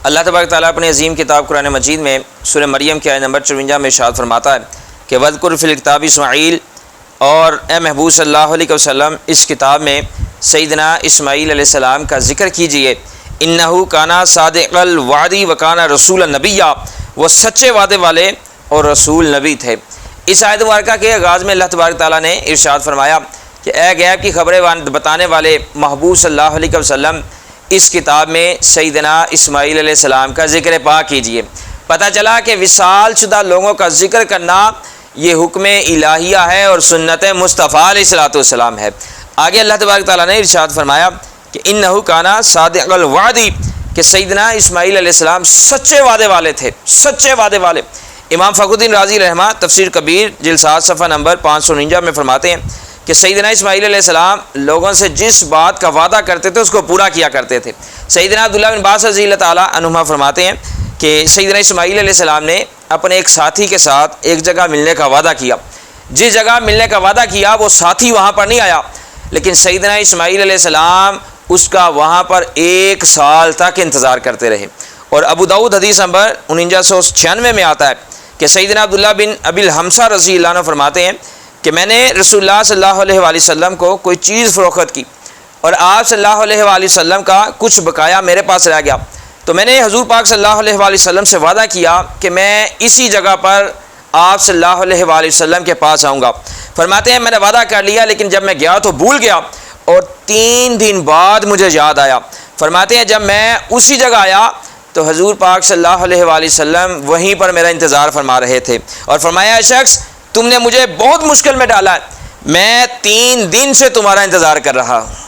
اللہ تبارک تعالیٰ اپنے عظیم کتاب قرآن مجید میں سورہ مریم کی آیت نمبر 54 میں ارشاد فرماتا ہے کہ وَاذْكُرْ فِي الْكِتَابِ اسماعیل، اور اے محبوب صلی اللہ علیہ وسلم اس کتاب میں سیدنا اسماعیل علیہ السلام کا ذکر کیجئے، انہو کانا صادق الوعدی وکانا رسول النبی، وہ سچے وعدے والے اور رسول نبی تھے۔ اس آیت مبارکہ کے آغاز میں اللہ تبارک تعالیٰ نے ارشاد فرمایا کہ اے غیب کی خبریں بتانے والے محبوب صلی اللہ علیہ وسلم اس کتاب میں سیدنا اسماعیل علیہ السلام کا ذکر پاک کیجئے۔ پتہ چلا کہ وصال شدہ لوگوں کا ذکر کرنا یہ حکم الہیہ ہے اور سنت مصطفیٰ علیہ السلام ہے۔ آگے اللہ تبارک تعالیٰ نے ارشاد فرمایا کہ انہو کانا صادق الوعدی، کہ سیدنا اسماعیل علیہ السلام سچے وعدے والے تھے، سچے وعدے والے۔ امام فخر الدین رازی رحمہ تفسیر کبیر جلد 7 صفحہ نمبر 549 میں فرماتے ہیں کہ سیدنا اسماعیل علیہ السلام لوگوں سے جس بات کا وعدہ کرتے تھے اس کو پورا کیا کرتے تھے۔ سیدنا عبداللہ بن عباس رضی اللہ تعالیٰ عنہما فرماتے ہیں کہ سیدنا اسماعیل علیہ السلام نے اپنے ایک ساتھی کے ساتھ ایک جگہ ملنے کا وعدہ کیا۔ جس جگہ ملنے کا وعدہ کیا وہ ساتھی وہاں پر نہیں آیا، لیکن سیدنا اسماعیل علیہ السلام اس کا وہاں پر 1 سال تک انتظار کرتے رہے۔ اور ابو داؤد حدیث نمبر 4996 میں آتا ہے کہ سیدنا عبداللہ بن ابی الحمصہ رضی اللہ عنہ فرماتے ہیں کہ میں نے رسول اللہ صلی اللہ علیہ وآلہ وسلم کو کوئی چیز فروخت کی اور آپ صلی اللہ علیہ وآلہ وسلم کا کچھ بقایا میرے پاس رہ گیا، تو میں نے حضور پاک صلی اللہ علیہ وآلہ وسلم سے وعدہ کیا کہ میں اسی جگہ پر آپ صلی اللہ علیہ وآلہ وسلم کے پاس آؤں گا۔ فرماتے ہیں میں نے وعدہ کر لیا، لیکن جب میں گیا تو بھول گیا اور 3 دن بعد مجھے یاد آیا۔ فرماتے ہیں جب میں اسی جگہ آیا تو حضور پاک صلی اللہ علیہ وآلہ وسلم وہیں پر میرا انتظار فرما رہے تھے، اور فرمایا اے شخص تم نے مجھے بہت مشکل میں ڈالا ہے، میں 3 دن سے تمہارا انتظار کر رہا ہوں۔